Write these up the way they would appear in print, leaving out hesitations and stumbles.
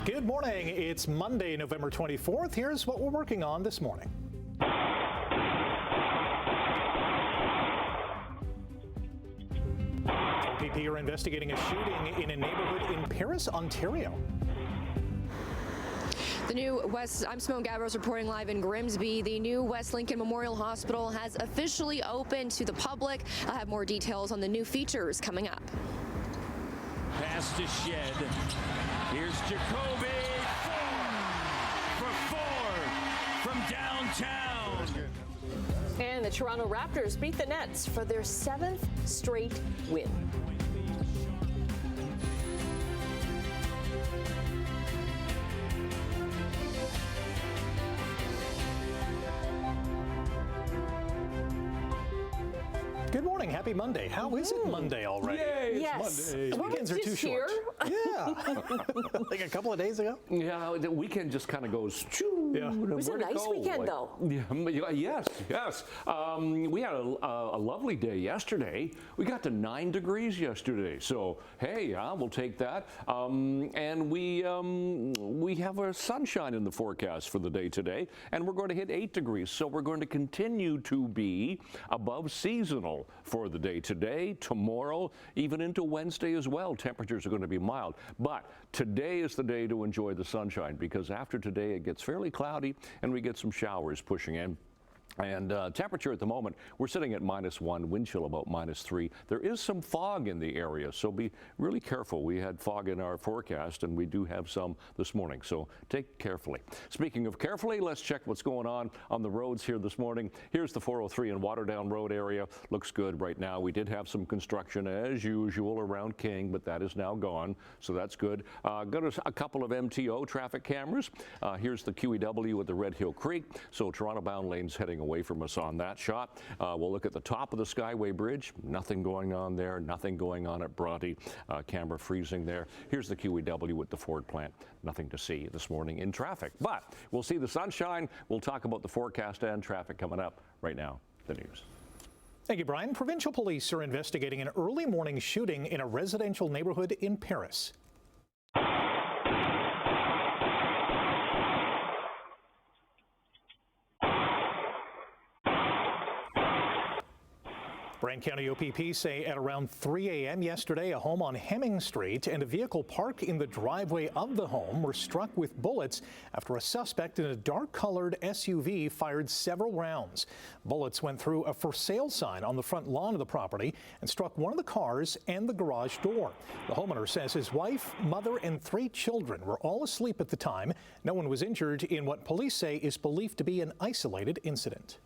Good morning. It's Monday, November 24th. Here's what we're working on this morning. OPP are investigating a shooting in a neighborhood in Paris, Ontario. The new I'm Simone Gavros reporting live in Grimsby. The new West Lincoln Memorial Hospital has officially opened to the public. I'll have more details on the new features coming up. Pass to Shed. Here's Jacoby. For 4 from downtown. And the Toronto Raptors beat the Nets for their 7th straight win. Good morning. Happy Monday. How is it Monday already? Yay, Yes. Monday. Weekends are too short. Yeah. Like a couple of days ago? Yeah, the weekend just kind of goes, choo. Yeah. It was a nice weekend, though. Yes. We had a lovely day yesterday. We got to 9 degrees yesterday. So, hey, we'll take that. And we have our sunshine in the forecast for the day today. And we're going to hit 8 degrees. So we're going to continue to be above seasonal for the day today, tomorrow, even into Wednesday as well. Temperatures are going to be mild. But today is the day to enjoy the sunshine, because after today it gets fairly cloudy and we get some showers pushing in. And temperature at the moment, we're sitting at -1, wind chill about -3. There is some fog in the area, so be really careful. We had fog in our forecast, and we do have some this morning, so take it carefully. Speaking of carefully, let's check what's going on the roads here this morning. Here's the 403 and Waterdown Road area. Looks good right now. We did have some construction as usual around King, but that is now gone, so that's good. Got a couple of MTO traffic cameras. Here's the QEW at the Red Hill Creek, so Toronto bound lanes heading away from us on that shot. We'll look at the top of the Skyway Bridge. Nothing going on there. Nothing going on at Bronte. Camera freezing there. Here's the QEW at the Ford plant. Nothing to see this morning in traffic. But we'll see the sunshine. We'll talk about the forecast and traffic coming up. Right now, the news. Thank you, Brian. Provincial police are investigating an early morning shooting in a residential neighborhood in Paris. Brant County OPP say at around 3 a.m. yesterday, a home on Hemming Street and a vehicle parked in the driveway of the home were struck with bullets after a suspect in a dark-colored SUV fired several rounds. Bullets went through a for sale sign on the front lawn of the property and struck one of the cars and the garage door. The homeowner says his wife, mother, and 3 children were all asleep at the time. No one was injured in what police say is believed to be an isolated incident.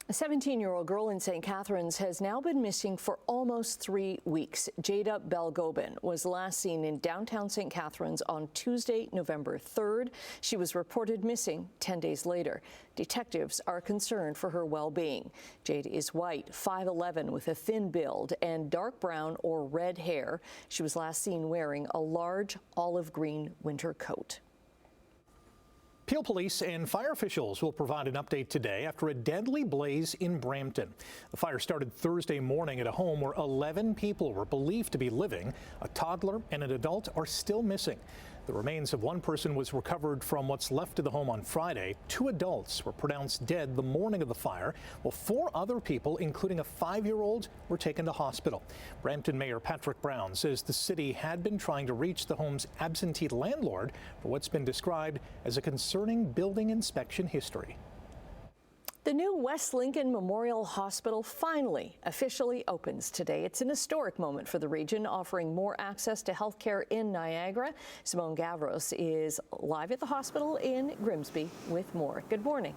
A 17-year-old girl in St. Catharines has now been missing for almost 3 weeks. Jada Belgobin was last seen in downtown St. Catharines on Tuesday, November 3rd. She was reported missing 10 days later. Detectives are concerned for her well-being. Jada is white, 5'11", with a thin build and dark brown or red hair. She was last seen wearing a large olive green winter coat. Peel Police and fire officials will provide an update today after a deadly blaze in Brampton. The fire started Thursday morning at a home where 11 people were believed to be living. A toddler and an adult are still missing. The remains of one person was recovered from what's left of the home on Friday. 2 adults were pronounced dead the morning of the fire, while 4 other people, including a 5-year-old, were taken to hospital. Brampton Mayor Patrick Brown says the city had been trying to reach the home's absentee landlord for what's been described as a concerning building inspection history. The new West Lincoln Memorial Hospital finally officially opens today. It's an historic moment for the region, offering more access to health care in Niagara. Simone Gavros is live at the hospital in Grimsby with more. Good morning.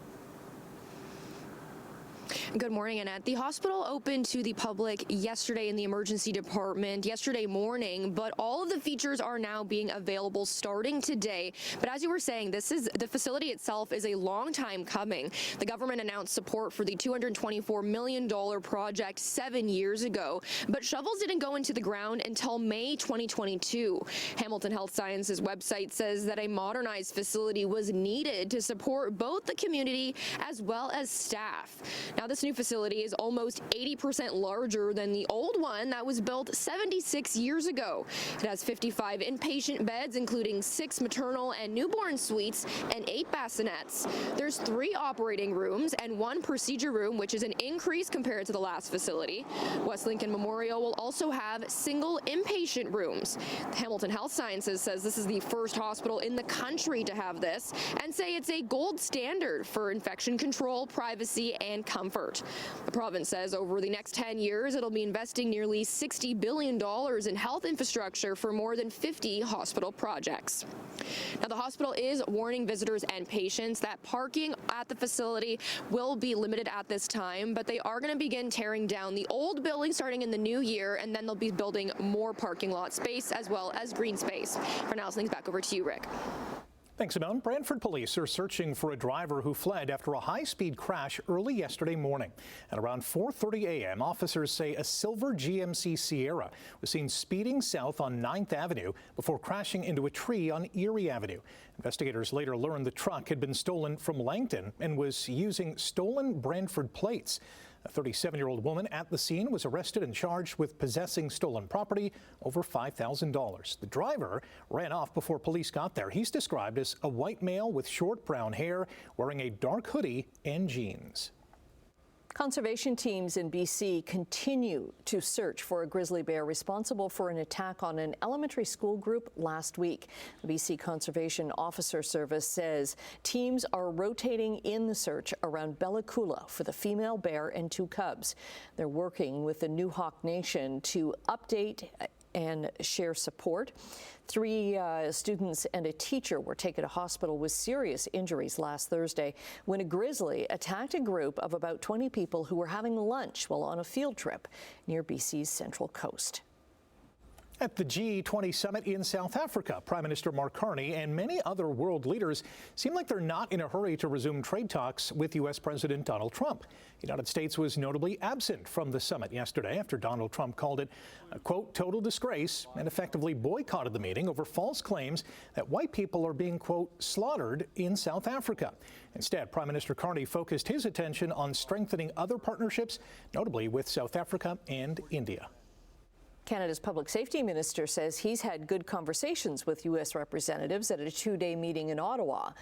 Good morning, Annette. The hospital opened to the public yesterday in the emergency department yesterday morning, but all of the features are now being available starting today. But as you were saying, the facility itself is a long time coming. The government announced support for the $224 million project 7 years ago, but shovels didn't go into the ground until May 2022. Hamilton Health Sciences website says that a modernized facility was needed to support both the community as well as staff. Now, this new facility is almost 80% larger than the old one that was built 76 years ago. It has 55 inpatient beds, including 6 maternal and newborn suites and 8 bassinets. There's 3 operating rooms and 1 procedure room, which is an increase compared to the last facility. West Lincoln Memorial will also have single inpatient rooms. Hamilton Health Sciences says this is the first hospital in the country to have this and say it's a gold standard for infection control, privacy, and comfort. The province says over the next 10 years, it'll be investing nearly $60 billion in health infrastructure for more than 50 hospital projects. Now, the hospital is warning visitors and patients that parking at the facility will be limited at this time, but they are going to begin tearing down the old building starting in the new year, and then they'll be building more parking lot space as well as green space. For now, things back over to you, Rick. Thanks, Simone. Brantford police are searching for a driver who fled after a high-speed crash early yesterday morning. At around 4:30 a.m., officers say a silver GMC Sierra was seen speeding south on 9th Avenue before crashing into a tree on Erie Avenue. Investigators later learned the truck had been stolen from Langton and was using stolen Brantford plates. A 37-year-old woman at the scene was arrested and charged with possessing stolen property over $5,000. The driver ran off before police got there. He's described as a white male with short brown hair, wearing a dark hoodie and jeans. Conservation teams in BC continue to search for a grizzly bear responsible for an attack on an elementary school group last week. The BC Conservation Officer Service says teams are rotating in the search around Bella Coola for the female bear and 2 cubs. They're working with the Newhawk Nation to update and share support. 3 students and a teacher were taken to hospital with serious injuries last Thursday when a grizzly attacked a group of about 20 people who were having lunch while on a field trip near BC's Central Coast. At the G20 summit in South Africa, Prime Minister Mark Carney and many other world leaders seem like they're not in a hurry to resume trade talks with U.S. President Donald Trump. The United States was notably absent from the summit yesterday after Donald Trump called it a, quote, total disgrace and effectively boycotted the meeting over false claims that white people are being, quote, slaughtered in South Africa. Instead, Prime Minister Carney focused his attention on strengthening other partnerships, notably with South Africa and India. Canada's public safety minister says he's had good conversations with U.S. representatives at a 2-day meeting in Ottawa.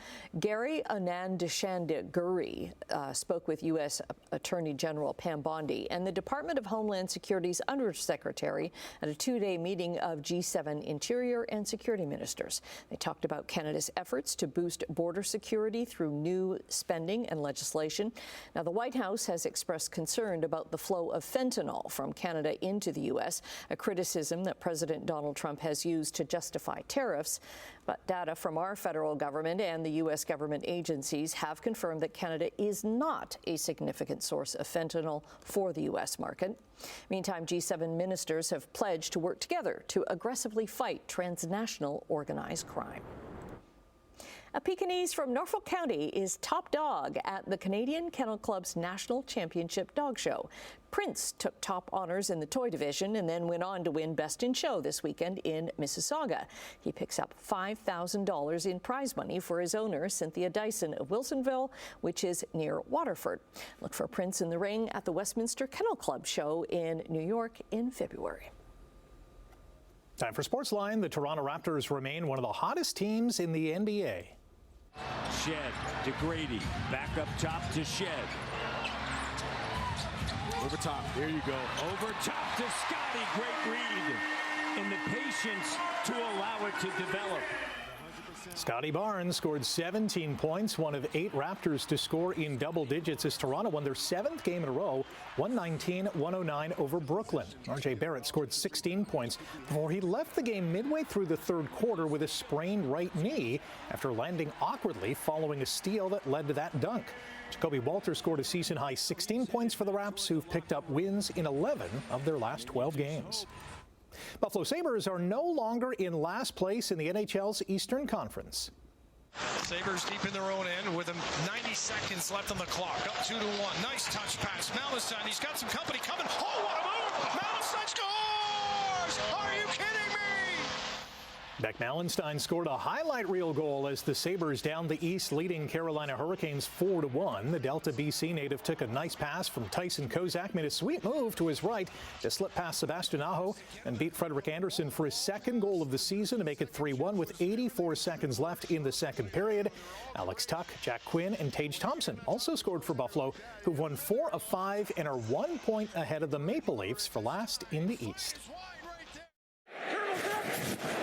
Gary Anand-Deshandaguri spoke with U.S. Attorney General Pam Bondi and the Department of Homeland Security's Undersecretary at a 2-day meeting of G7 Interior and Security Ministers. They talked about Canada's efforts to boost border security through new spending and legislation. Now, the White House has expressed concern about the flow of fentanyl from Canada into the U.S., a criticism that President Donald Trump has used to justify tariffs. But data from our federal government and the U.S. government agencies have confirmed that Canada is not a significant source of fentanyl for the U.S. market. Meantime, G7 ministers have pledged to work together to aggressively fight transnational organized crime. A Pekingese from Norfolk County is top dog at the Canadian Kennel Club's National Championship Dog Show. Prince took top honors in the toy division and then went on to win Best in Show this weekend in Mississauga. He picks up $5,000 in prize money for his owner, Cynthia Dyson of Wilsonville, which is near Waterford. Look for Prince in the ring at the Westminster Kennel Club show in New York in February. Time for Sportsline. The Toronto Raptors remain one of the hottest teams in the NBA. Shed to Grady. Back up top to Shed. Over top. There you go. Over top to Scotty. Great read. And the patience to allow it to develop. Scotty Barnes scored 17 points, one of 8 Raptors to score in double digits as Toronto won their 7th game in a row, 119-109 over Brooklyn. RJ Barrett scored 16 points before he left the game midway through the 3rd quarter with a sprained right knee after landing awkwardly following a steal that led to that dunk. Jacoby Walter scored a season-high 16 points for the Raps, who've picked up wins in 11 of their last 12 games. Buffalo Sabres are no longer in last place in the NHL's Eastern Conference. Sabres deep in their own end with 90 seconds left on the clock. Up 2-1. Nice touch pass. Malison, he's got some company coming. Oh, what a move! Malison scores! Are you kidding me? Beck Mallenstein scored a highlight reel goal as the Sabres down the East, leading Carolina Hurricanes 4-1. The Delta BC native took a nice pass from Tyson Kozak, made a sweet move to his right to slip past Sebastian Aho and beat Frederik Andersen for his second goal of the season to make it 3-1 with 84 seconds left in the second period. Alex Tuck, Jack Quinn, and Tage Thompson also scored for Buffalo, who won 4 of 5 and are 1 point ahead of the Maple Leafs for last in the East.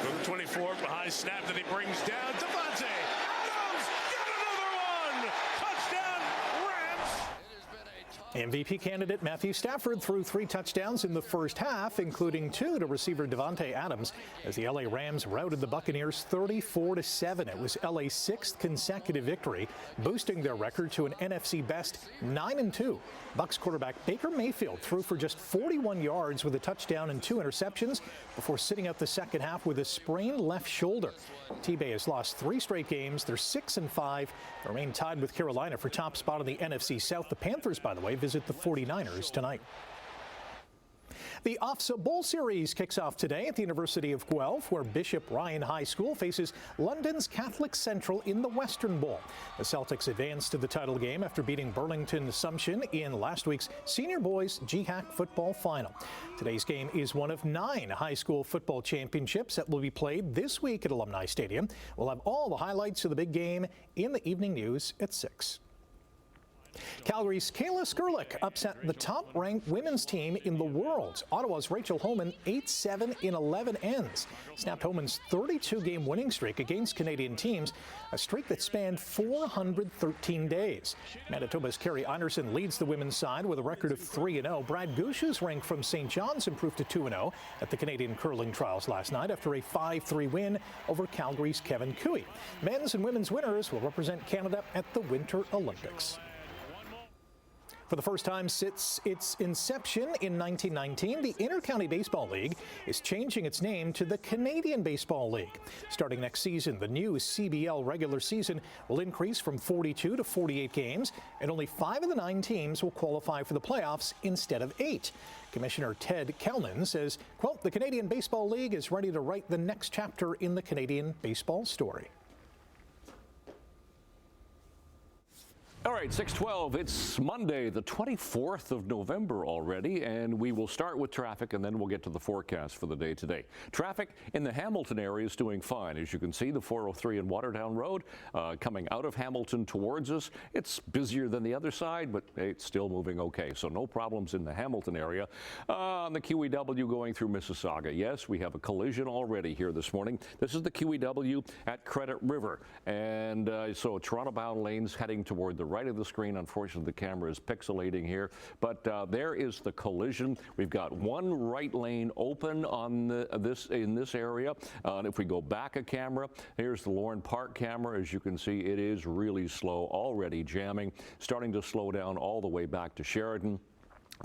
From 24, high snap that he brings down. Devontae Adams got another one. Touchdown, Rams. MVP candidate Matthew Stafford threw 3 touchdowns in the first half, including 2 to receiver Devontae Adams, as the LA Rams routed the Buccaneers 34-7. It was LA's 6th consecutive victory, boosting their record to an NFC best 9-2. Bucs quarterback Baker Mayfield threw for just 41 yards with a touchdown and 2 interceptions before sitting out the second half with a sprained left shoulder. T-Bay has lost 3 straight games. They're 6-5. They remain tied with Carolina for top spot in the NFC South. The Panthers, by the way, visit the 49ers tonight. The OFSA Bowl Series kicks off today at the University of Guelph, where Bishop Ryan High School faces London's Catholic Central in the Western Bowl. The Celtics advanced to the title game after beating Burlington Assumption in last week's Senior Boys GHAC football final. Today's game is one of 9 high school football championships that will be played this week at Alumni Stadium. We'll have all the highlights of the big game in the evening news at 6. Calgary's Kayla Skurlik upset the top-ranked women's team in the world. Ottawa's Rachel Homan 8-7 in 11 ends. Snapped Homan's 32-game winning streak against Canadian teams, a streak that spanned 413 days. Manitoba's Carrie Anderson leads the women's side with a record of 3-0. Brad Gouche's rank from St. John's improved to 2-0 at the Canadian curling trials last night after a 5-3 win over Calgary's Kevin Cooey. Men's and women's winners will represent Canada at the Winter Olympics. For the first time since its inception in 1919, the Intercounty Baseball League is changing its name to the Canadian Baseball League. Starting next season, the new CBL regular season will increase from 42 to 48 games, and only 5 of the 9 teams will qualify for the playoffs instead of 8. Commissioner Ted Kellman says, quote, the Canadian Baseball League is ready to write the next chapter in the Canadian baseball story. All right, 6:12. It's Monday, the 24th of November already, and we will start with traffic, and then we'll get to the forecast for the day today. Traffic in the Hamilton area is doing fine. As you can see, the 403 and Watertown Road coming out of Hamilton towards us. It's busier than the other side, but it's still moving okay. So no problems in the Hamilton area. On the QEW going through Mississauga, yes, we have a collision already here this morning. This is the QEW at Credit River, and so Toronto-bound lanes heading toward the right of the screen. Unfortunately, the camera is pixelating here, but there is the collision. We've got one right lane open on in this area. And if we go back a camera, here's the Lorne Park camera. As you can see, it is really slow, already jamming, starting to slow down all the way back to Sheridan.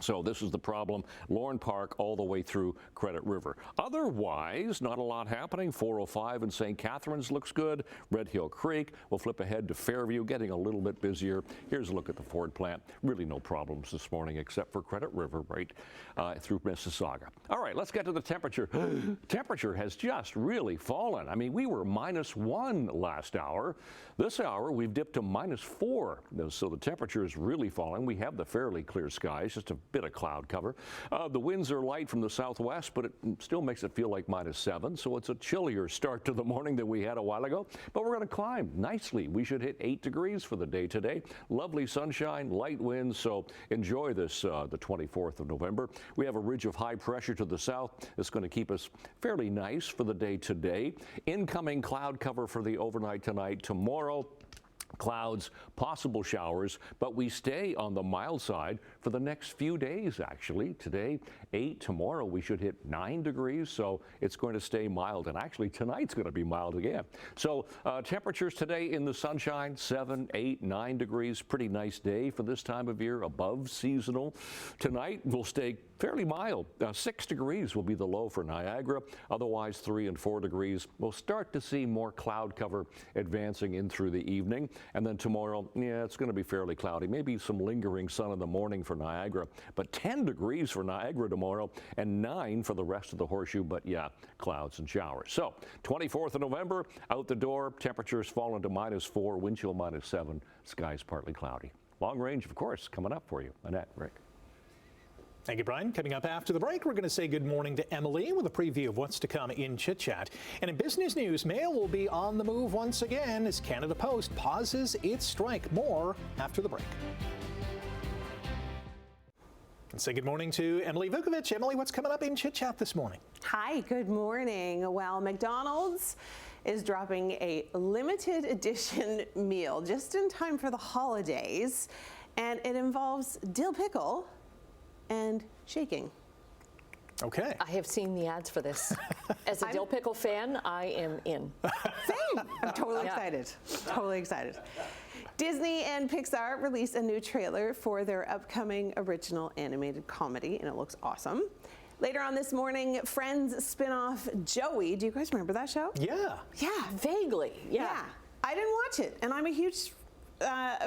So this is the problem, Lorne Park all the way through Credit River. Otherwise, not a lot happening. 405 in St. Catharines looks good. Red Hill Creek. We'll flip ahead to Fairview, getting a little bit busier. Here's a look at the Ford plant. Really no problems this morning except for Credit River right through Mississauga. All right, let's get to the temperature. Temperature has just really fallen. I mean, we were -1 last hour. This hour, we've dipped to -4. So the temperature is really falling. We have the fairly clear skies, just a bit of cloud cover. The winds are light from the southwest, but it still makes it feel like -7, so it's a chillier start to the morning than we had a while ago. But we're going to climb nicely. We should hit 8 degrees for the day today. Lovely sunshine, light winds, so enjoy this the 24th of November. We have a ridge of high pressure to the south. It's going to keep us fairly nice for the day today. Incoming cloud cover for the overnight tonight. Tomorrow, clouds, possible showers, but we stay on the mild side for the next few days, actually. Today, 8. Tomorrow, we should hit 9 degrees, so it's going to stay mild. And actually, tonight's going to be mild again. So temperatures today in the sunshine, 7, 8, 9 degrees. Pretty nice day for this time of year, above seasonal. Tonight will stay fairly mild. 6 degrees will be the low for Niagara. Otherwise, 3 and 4 degrees. We'll start to see more cloud cover advancing in through the evening. And then tomorrow, yeah, it's going to be fairly cloudy. Maybe some lingering sun in the morning for Niagara, but 10 degrees for Niagara tomorrow and 9 for the rest of the Horseshoe, but yeah, clouds and showers. So 24th of November, out the door, temperatures falling to -4, wind chill -7, skies partly cloudy. Long range, of course, coming up for you. Annette, Rick. Thank you, Brian. Coming up after the break, we're going to say good morning to Emily with a preview of what's to come in Chit Chat. And in business news, mail will be on the move once again as Canada Post pauses its strike. More after the break. And say good morning to Emily Vukovic. Emily, what's coming up in Chit Chat this morning? Hi, good morning. Well, McDonald's is dropping a limited edition meal just in time for the holidays, and it involves dill pickle and shaking. Okay. I have seen the ads for this. As a dill pickle fan, I am in. Same. I'm totally excited. Totally excited. Disney and Pixar released a new trailer for their upcoming original animated comedy, and it looks awesome. Later on this morning, Friends spin-off Joey. Do you guys remember that show? Yeah. Yeah. Vaguely, yeah. I didn't watch it, and I'm a huge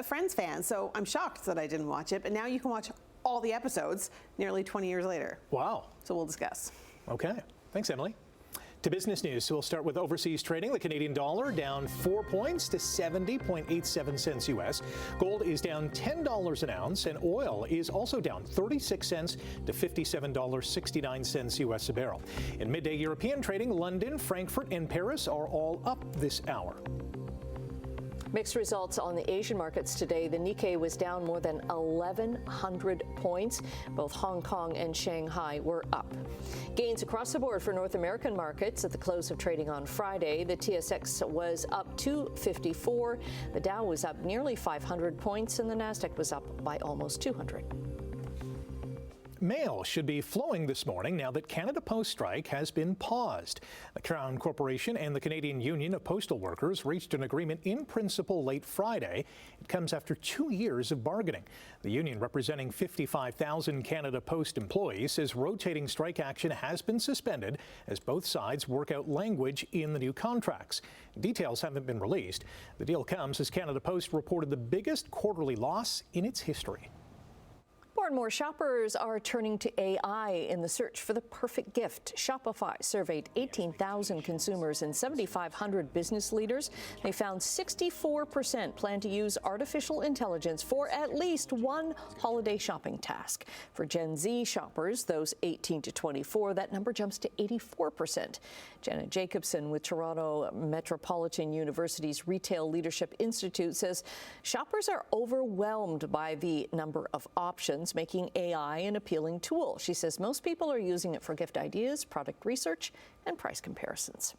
Friends fan, so I'm shocked that I didn't watch it, but now you can watch all the episodes nearly 20 years later. Wow. So we'll discuss. Okay. Thanks, Emily. To business news, so we'll start with overseas trading. The Canadian dollar down 4 points to 70.87 cents U.S. Gold is down $10 an ounce, and oil is also down 36 cents to $57.69 U.S. a barrel. In midday European trading, London, Frankfurt, and Paris are all up this hour. Mixed results on the Asian markets today. The Nikkei was down more than 1,100 points. Both Hong Kong and Shanghai were up. Gains across the board for North American markets at the close of trading on Friday. The TSX was up 254. The Dow was up nearly 500 points, and the Nasdaq was up by almost 200. Mail should be flowing this morning now that Canada Post strike has been paused. The Crown Corporation and the Canadian Union of Postal Workers reached an agreement in principle late Friday. It comes after 2 years of bargaining. The union, representing 55,000 Canada Post employees, says rotating strike action has been suspended as both sides work out language in the new contracts. Details haven't been released. The deal comes as Canada Post reported the biggest quarterly loss in its history. More and more shoppers are turning to AI in the search for the perfect gift. Shopify surveyed 18,000 consumers and 7,500 business leaders. They found 64% plan to use artificial intelligence for at least one holiday shopping task. For Gen Z shoppers, those 18 to 24, that number jumps to 84%. Janet Jacobson with Toronto Metropolitan University's Retail Leadership Institute says shoppers are overwhelmed by the number of options, making AI an appealing tool. She says most people are using it for gift ideas, product research, and price comparisons.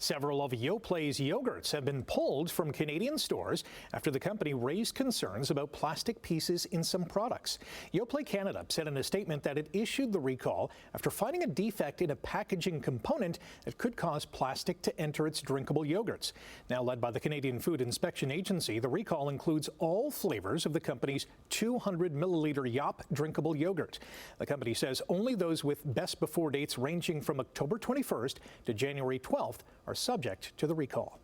Several of Yoplay's yogurts have been pulled from Canadian stores after the company raised concerns about plastic pieces in some products. Yoplait Canada said in a statement that it issued the recall after finding a defect in a packaging component that could cause plastic to enter its drinkable yogurts. Now led by the Canadian Food Inspection Agency, the recall includes all flavors of the company's 200 milliliter Yop drinkable yogurt. The company says only those with best before dates ranging from October 21st to January 12th are subject to the recall.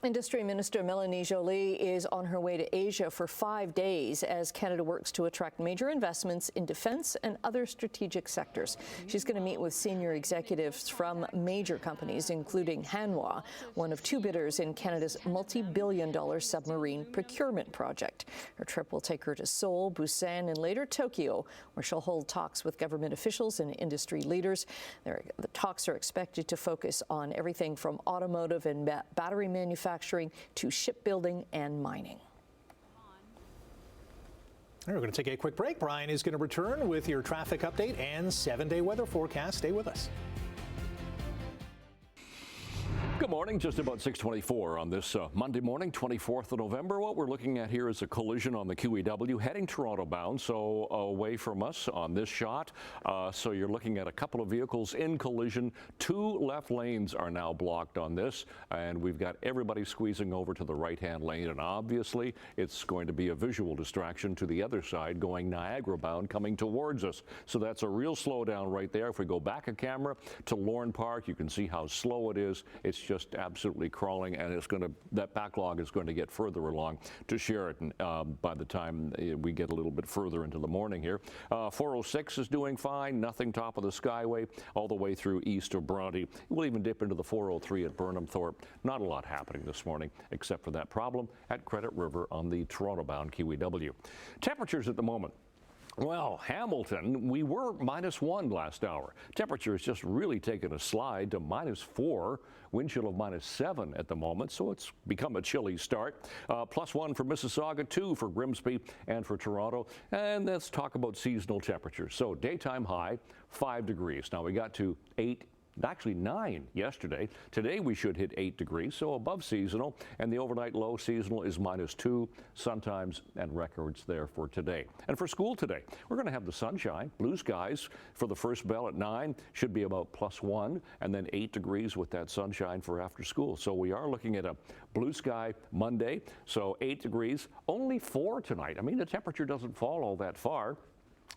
Industry Minister Melanie Joly is on her way to Asia for 5 days as Canada works to attract major investments in defense and other strategic sectors. She's going to meet with senior executives from major companies, including Hanwha, one of 2 bidders in Canada's multi-billion-dollar submarine procurement project. Her trip will take her to Seoul, Busan, and later Tokyo, where she'll hold talks with government officials and industry leaders. The talks are expected to focus on everything from automotive and battery manufacturing to shipbuilding and mining. We're going to take a quick break. Brian is going to return with your traffic update and 7-day weather forecast. Stay with us. Good morning, just about 6:24 on this Monday morning, 24th of November. What we're looking at here is a collision on the QEW heading Toronto bound, so away from us on this shot. So you're looking at a couple of vehicles in collision. 2 left lanes are now blocked on this, and we've got everybody squeezing over to the right-hand lane, and obviously it's going to be a visual distraction to the other side going Niagara bound coming towards us. So that's a real slowdown right there. If we go back a camera to Lorne Park, you can see how slow it is. It's just just absolutely crawling, and that backlog is going to get further along to Sheridan by the time we get a little bit further into the morning here. 406 is doing fine, nothing top of the Skyway all the way through east of Bronte. We'll even dip into the 403 at Burnham Thorpe. Not a lot happening this morning except for that problem at Credit River on the Toronto-bound QEW. Temperatures at the moment. Well, Hamilton, we were -1 last hour. Temperature has just really taken a slide to -4, wind chill of -7 at the moment, so it's become a chilly start. +1 for Mississauga, 2 for Grimsby and for Toronto. And let's talk about seasonal temperatures. So daytime high, 5 degrees. Now we got to 8. Actually 9 yesterday. Today we should hit 8 degrees, so above seasonal, and the overnight low seasonal is -2, sometimes, and records there for today. And for school today, we're going to have the sunshine, blue skies for the first bell at 9, should be about +1, and then 8 degrees with that sunshine for after school. So we are looking at a blue sky Monday, so 8 degrees, only 4 tonight. I mean, the temperature doesn't fall all that far.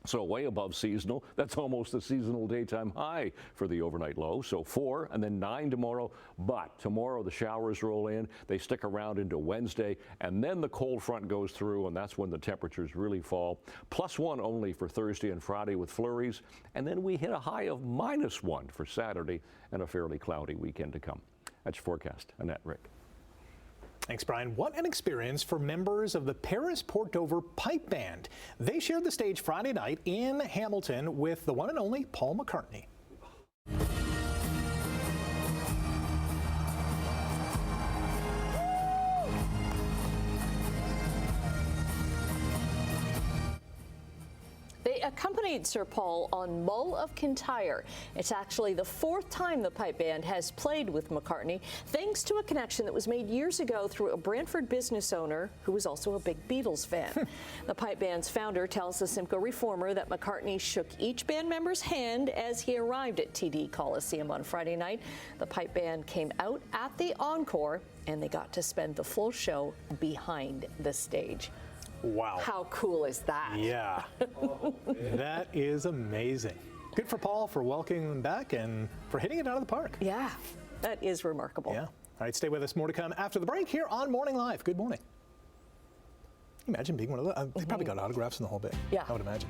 So way above seasonal. That's almost a seasonal daytime high for the overnight low. So 4 and then 9 tomorrow. But tomorrow the showers roll in. They stick around into Wednesday, and then the cold front goes through, and that's when the temperatures really fall. +1 only for Thursday and Friday with flurries. And then we hit a high of -1 for Saturday and a fairly cloudy weekend to come. That's your forecast. Annette, Rick. Thanks, Brian. What an experience for members of the Paris Port Dover Pipe Band. They shared the stage Friday night in Hamilton with the one and only Paul McCartney. They accompanied Sir Paul on Mull of Kintyre. It's actually the 4th time the pipe band has played with McCartney, thanks to a connection that was made years ago through a Brantford business owner who was also a big Beatles fan. The pipe band's founder tells the Simcoe Reformer that McCartney shook each band member's hand as he arrived at TD Coliseum on Friday night. The pipe band came out at the encore, and they got to spend the full show behind the stage. Wow. How cool is that? Yeah. That is amazing. Good for Paul for welcoming them back and for hitting it out of the park. Yeah, that is remarkable. Yeah. All right, stay with us. More to come after the break here on Morning Live. Good morning. Can you imagine being one of those? They probably got autographs in the whole bit. Yeah. I would imagine.